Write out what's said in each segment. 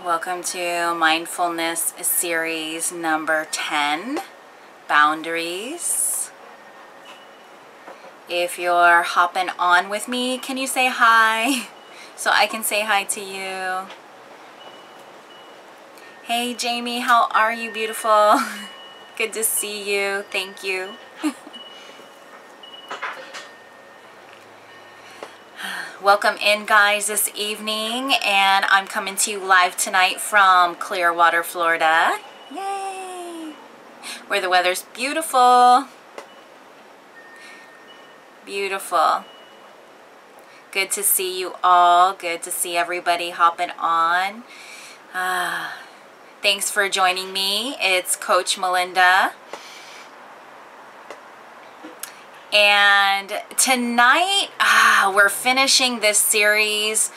Welcome to Mindfulness series number 10, Boundaries. If you're hopping on with me, can you say hi so I can say hi to you? Hey Jamie, how are you, beautiful? Good to see you. Thank you. Welcome in, guys, this evening, and I'm coming to you live tonight from Clearwater, Florida. Yay! Where the weather's beautiful. Beautiful. Good to see you all. Good to see everybody hopping on. Thanks for joining me. It's Coach Melinda. And tonight, we're finishing this series,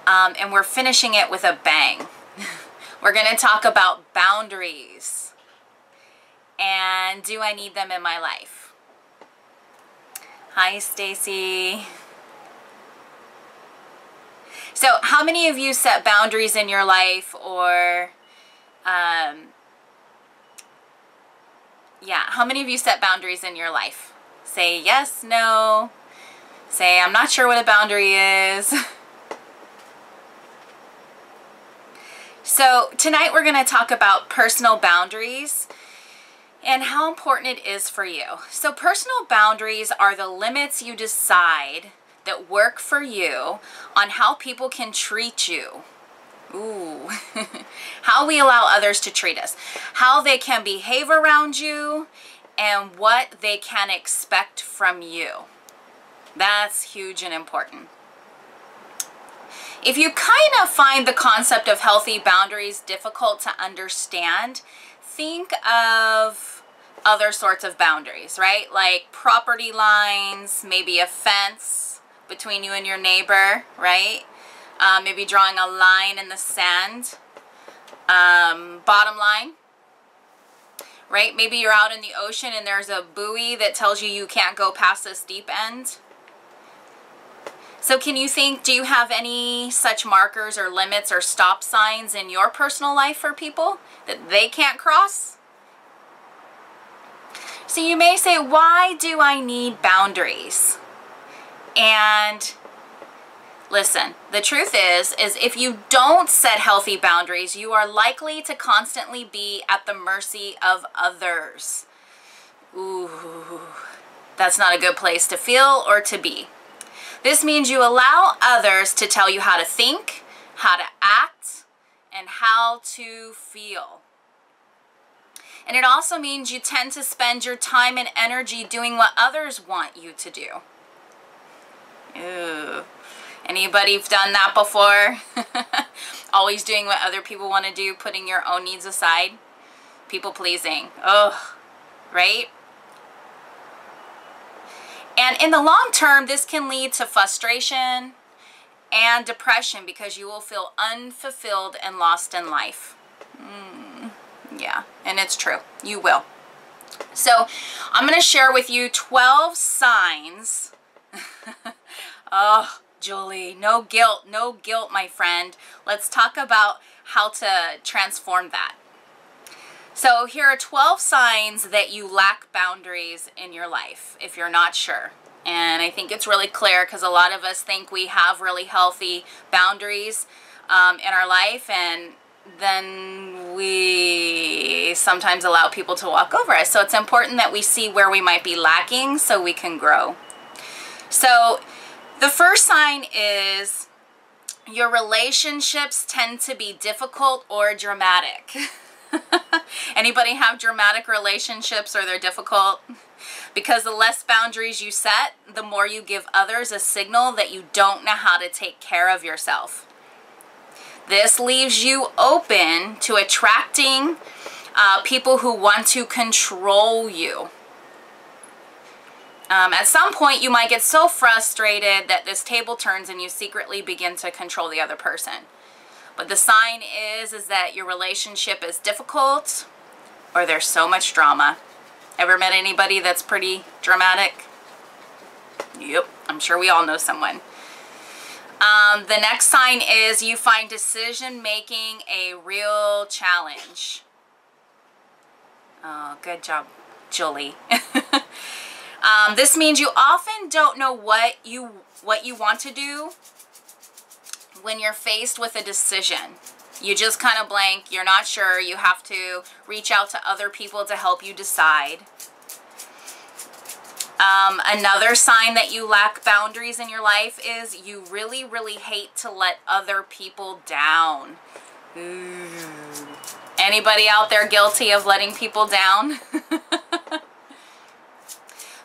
and we're finishing it with a bang. We're going to talk about boundaries. And do I need them in my life? Hi, Stacy. So, how many of you set boundaries in your life, or, how many of you set boundaries in your life? Say yes, no. Say, I'm not sure what a boundary is. So tonight we're going to talk about personal boundaries and how important it is for you. So personal boundaries are the limits you decide that work for you on how people can treat you. Ooh. How we allow others to treat us. How they can behave around you, and what they can expect from you. That's huge and important. If you kind of find the concept of healthy boundaries difficult to understand, think of other sorts of boundaries, right? Like property lines, maybe a fence between you and your neighbor, right? Maybe drawing a line in the sand. Bottom line. Right? Maybe you're out in the ocean and there's a buoy that tells you can't go past this deep end. So can you think, do you have any such markers or limits or stop signs in your personal life for people that they can't cross? So you may say, why do I need boundaries? And listen, the truth is if you don't set healthy boundaries, you are likely to constantly be at the mercy of others. Ooh, that's not a good place to feel or to be. This means you allow others to tell you how to think, how to act, and how to feel. And it also means you tend to spend your time and energy doing what others want you to do. Ooh. Anybody done that before? Always doing what other people want to do, putting your own needs aside. People pleasing. Ugh. Right? And in the long term, this can lead to frustration and depression because you will feel unfulfilled and lost in life. Yeah, and it's true. You will. So I'm going to share with you 12 signs. Oh, Julie, no guilt, my friend. Let's talk about how to transform that. So here are 12 signs that you lack boundaries in your life, if you're not sure. And I think it's really clear because a lot of us think we have really healthy boundaries in our life, and then we sometimes allow people to walk over us. So it's important that we see where we might be lacking so we can grow. So the first sign is your relationships tend to be difficult or dramatic. Anybody have dramatic relationships or they're difficult? Because the less boundaries you set, the more you give others a signal that you don't know how to take care of yourself. This leaves you open to attracting people who want to control you. At some point, you might get so frustrated that this table turns and you secretly begin to control the other person. But the sign is that your relationship is difficult or there's so much drama. Ever met anybody that's pretty dramatic? Yep, I'm sure we all know someone. The next sign is you find decision making a real challenge. Oh, good job, Julie. This means you often don't know what you want to do when you're faced with a decision. You just kind of blank. You're not sure. You have to reach out to other people to help you decide. Another sign that you lack boundaries in your life is you really, really hate to let other people down. Ooh. Anybody out there guilty of letting people down?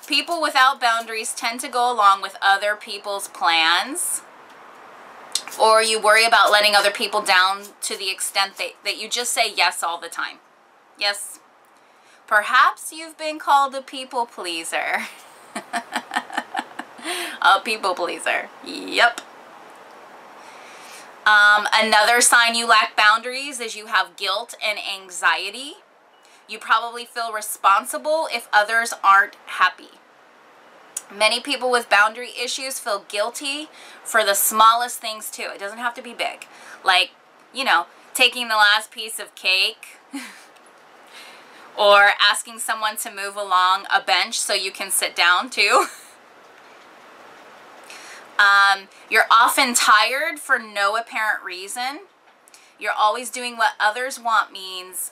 People without boundaries tend to go along with other people's plans, or you worry about letting other people down to the extent that you just say yes all the time. Yes. Perhaps you've been called a people pleaser. A people pleaser. Yep. Another sign you lack boundaries is you have guilt and anxiety. You probably feel responsible if others aren't happy. Many people with boundary issues feel guilty for the smallest things too. It doesn't have to be big. Like, you know, taking the last piece of cake or asking someone to move along a bench so you can sit down too. You're often tired for no apparent reason. You're always doing what others want means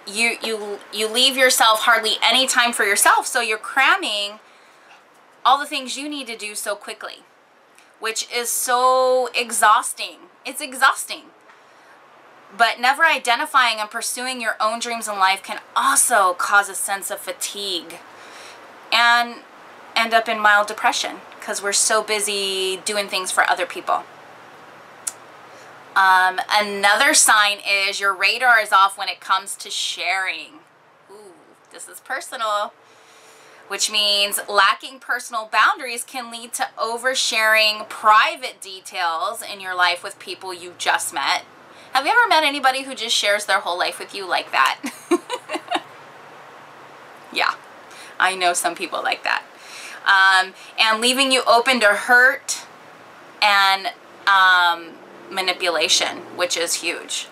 you leave yourself hardly any time for yourself, so you're cramming all the things you need to do so quickly, which is so exhausting. It's exhausting. But never identifying and pursuing your own dreams in life can also cause a sense of fatigue and end up in mild depression because we're so busy doing things for other people. Another sign is your radar is off when it comes to sharing. Ooh, this is personal, which means lacking personal boundaries can lead to oversharing private details in your life with people you just met. Have you ever met anybody who just shares their whole life with you like that? Yeah, I know some people like that. And leaving you open to hurt and manipulation, which is huge.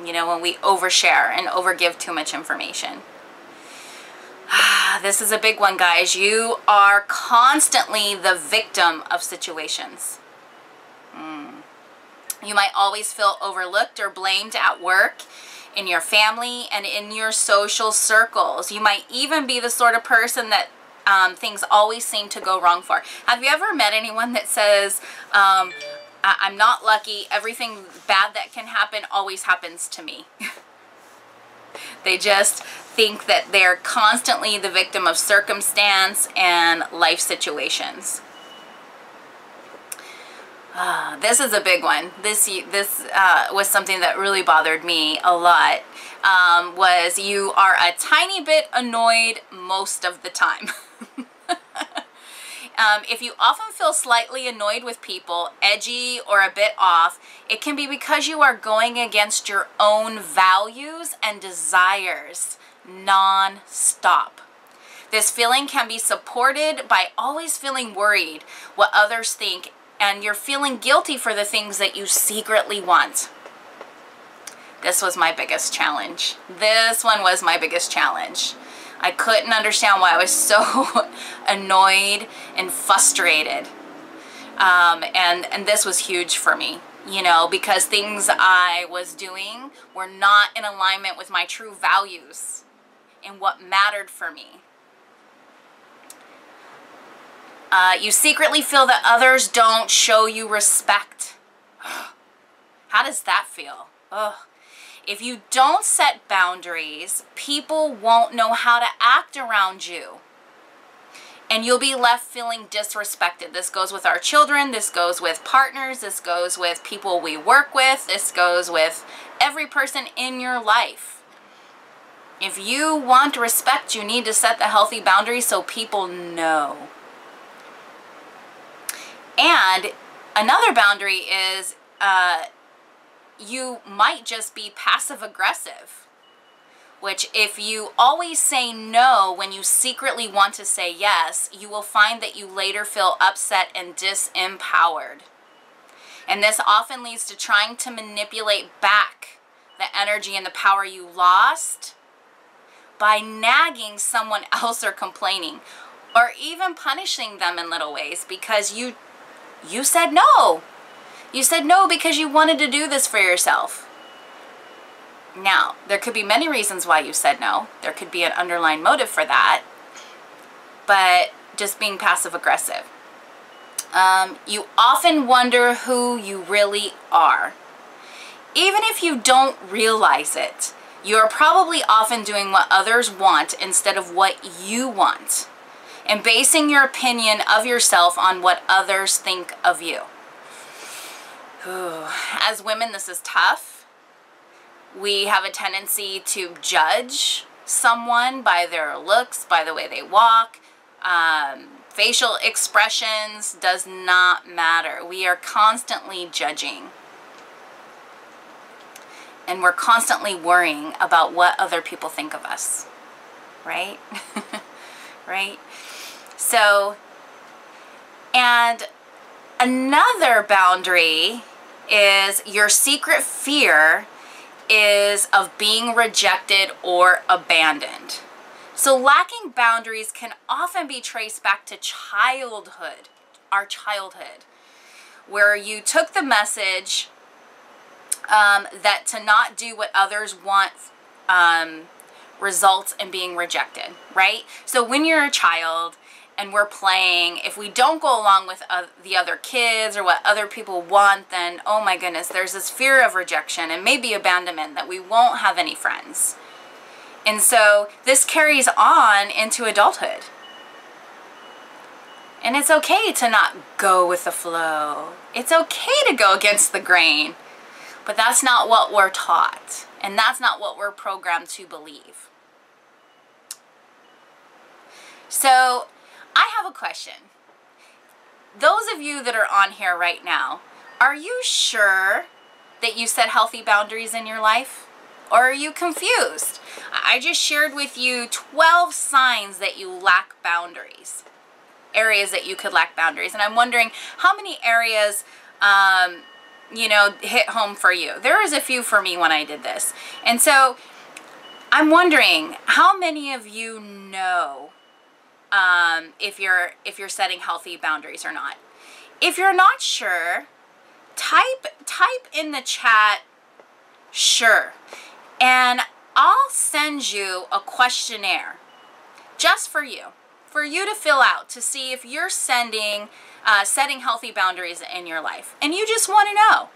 You know, when we overshare and overgive too much information. This is a big one, guys. You are constantly the victim of situations. You might always feel overlooked or blamed at work, in your family, and in your social circles. You might even be the sort of person that things always seem to go wrong for. Have you ever met anyone that says, I'm not lucky, everything bad that can happen always happens to me? They just think that they're constantly the victim of circumstance and life situations. This is a big one. This was something that really bothered me a lot. Was you are a tiny bit annoyed most of the time. If you often feel slightly annoyed with people, edgy or a bit off, it can be because you are going against your own values and desires non-stop. This feeling can be supported by always feeling worried what others think, and you're feeling guilty for the things that you secretly want. This was my biggest challenge. This one was my biggest challenge. I couldn't understand why I was so annoyed and frustrated. And this was huge for me, you know, because things I was doing were not in alignment with my true values and what mattered for me. You secretly feel that others don't show you respect. How does that feel? Ugh. If you don't set boundaries, people won't know how to act around you. And you'll be left feeling disrespected. This goes with our children, this goes with partners, this goes with people we work with, this goes with every person in your life. If you want respect, you need to set the healthy boundaries so people know. And another boundary is you might just be passive aggressive, which if you always say no when you secretly want to say yes, you will find that you later feel upset and disempowered. And this often leads to trying to manipulate back the energy and the power you lost by nagging someone else or complaining, or even punishing them in little ways because you said no. You said no because you wanted to do this for yourself. Now, there could be many reasons why you said no. There could be an underlying motive for that, but just being passive aggressive. You often wonder who you really are. Even if you don't realize it, you're probably often doing what others want instead of what you want, and basing your opinion of yourself on what others think of you. As women, this is tough. We have a tendency to judge someone by their looks, by the way they walk. Facial expressions does not matter. We are constantly judging. And we're constantly worrying about what other people think of us. Right? Right? So, and another boundary is your secret fear is of being rejected or abandoned. So lacking boundaries can often be traced back to childhood, our childhood, where you took the message that to not do what others want results in being rejected, right? So when you're a child and we're playing, if we don't go along with the other kids or what other people want, then, oh my goodness, there's this fear of rejection and maybe abandonment, that we won't have any friends. And so this carries on into adulthood. And it's okay to not go with the flow. It's okay to go against the grain. But that's not what we're taught. And that's not what we're programmed to believe. So, I have a question. Those of you that are on here right now, are you sure that you set healthy boundaries in your life? Or are you confused? I just shared with you 12 signs that you lack boundaries. Areas that you could lack boundaries. And I'm wondering how many areas, hit home for you. There was a few for me when I did this. And so I'm wondering how many of you know if you're setting healthy boundaries or not. If you're not sure, type in the chat sure, and I'll send you a questionnaire just for you to fill out to see if you're setting healthy boundaries in your life, and you just want to know.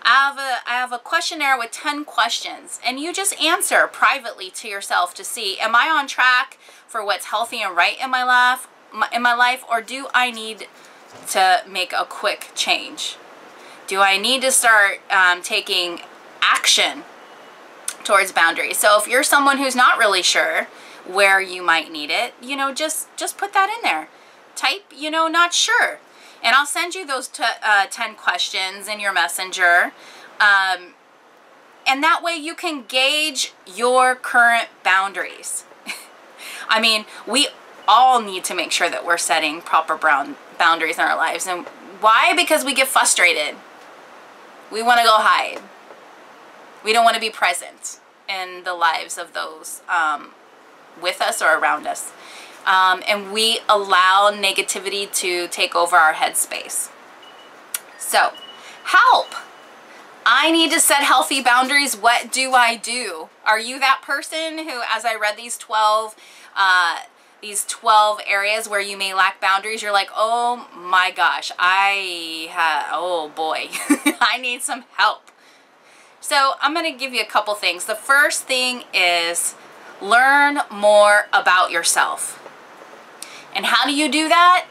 I have a questionnaire with 10 questions, and you just answer privately to yourself to see, am I on track for what's healthy and right in my life, or do I need to make a quick change? Do I need to start taking action towards boundaries? So if you're someone who's not really sure where you might need it, just put that in there. Type, not sure. And I'll send you those 10 questions in your messenger. And that way you can gauge your current boundaries. I mean, we all need to make sure that we're setting proper boundaries in our lives. And why? Because we get frustrated. We want to go hide. We don't want to be present in the lives of those with us or around us. And we allow negativity to take over our headspace. So, help! I need to set healthy boundaries. What do I do? Are you that person who, as I read these 12 areas where you may lack boundaries, you're like, oh my gosh, oh boy, I need some help. So I'm going to give you a couple things. The first thing is learn more about yourself. And how do you do that?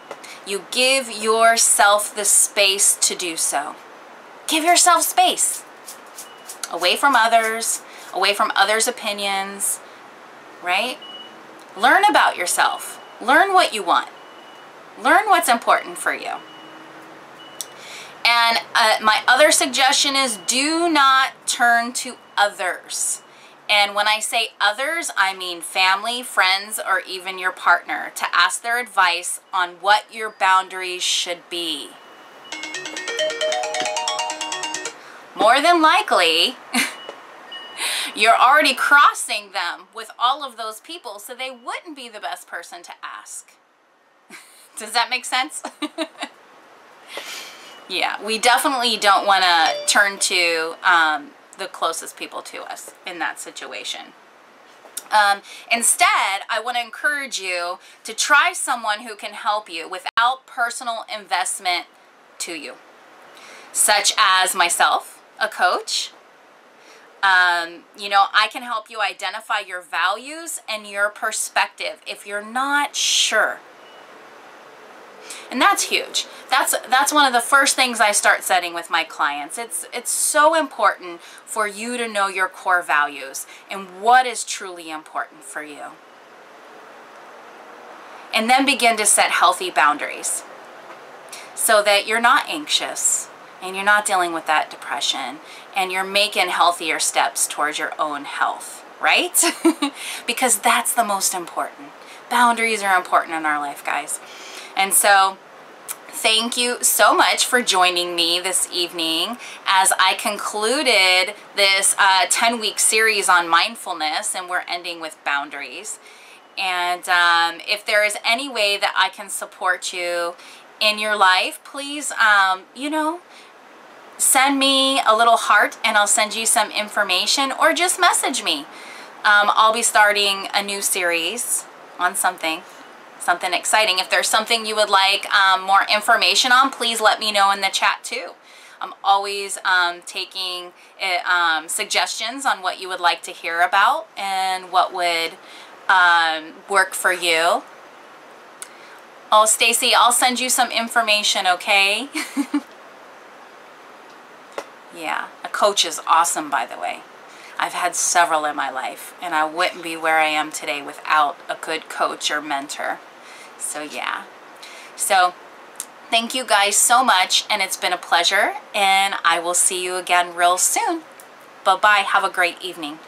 You give yourself the space to do so. Give yourself space. Away from others, away from others' opinions, right? Learn about yourself. Learn what you want. Learn what's important for you. And my other suggestion is do not turn to others And when I say others, I mean family, friends, or even your partner, to ask their advice on what your boundaries should be. More than likely, you're already crossing them with all of those people, so they wouldn't be the best person to ask. Does that make sense? Yeah, we definitely don't want to turn to the closest people to us in that situation. Instead, I want to encourage you to try someone who can help you without personal investment to you, such as myself, a coach. You know, I can help you identify your values and your perspective if you're not sure. And that's huge. That's one of the first things I start setting with my clients. It's so important for you to know your core values and what is truly important for you. And then begin to set healthy boundaries so that you're not anxious and you're not dealing with that depression and you're making healthier steps towards your own health, right? Because that's the most important. Boundaries are important in our life, guys. And so thank you so much for joining me this evening as I concluded this 10-week series on mindfulness, and we're ending with boundaries. And if there is any way that I can support you in your life, please, you know, send me a little heart and I'll send you some information, or just message me. I'll be starting a new series on something exciting. If there's something you would like more information on, please let me know in the chat too. I'm always taking suggestions on what you would like to hear about and what would work for you. Oh, Stacy, I'll send you some information, okay? Yeah, a coach is awesome, by the way. I've had several in my life, and I wouldn't be where I am today without a good coach or mentor. So yeah. So thank you guys so much, and it's been a pleasure, and I will see you again real soon. Bye-bye. Have a great evening.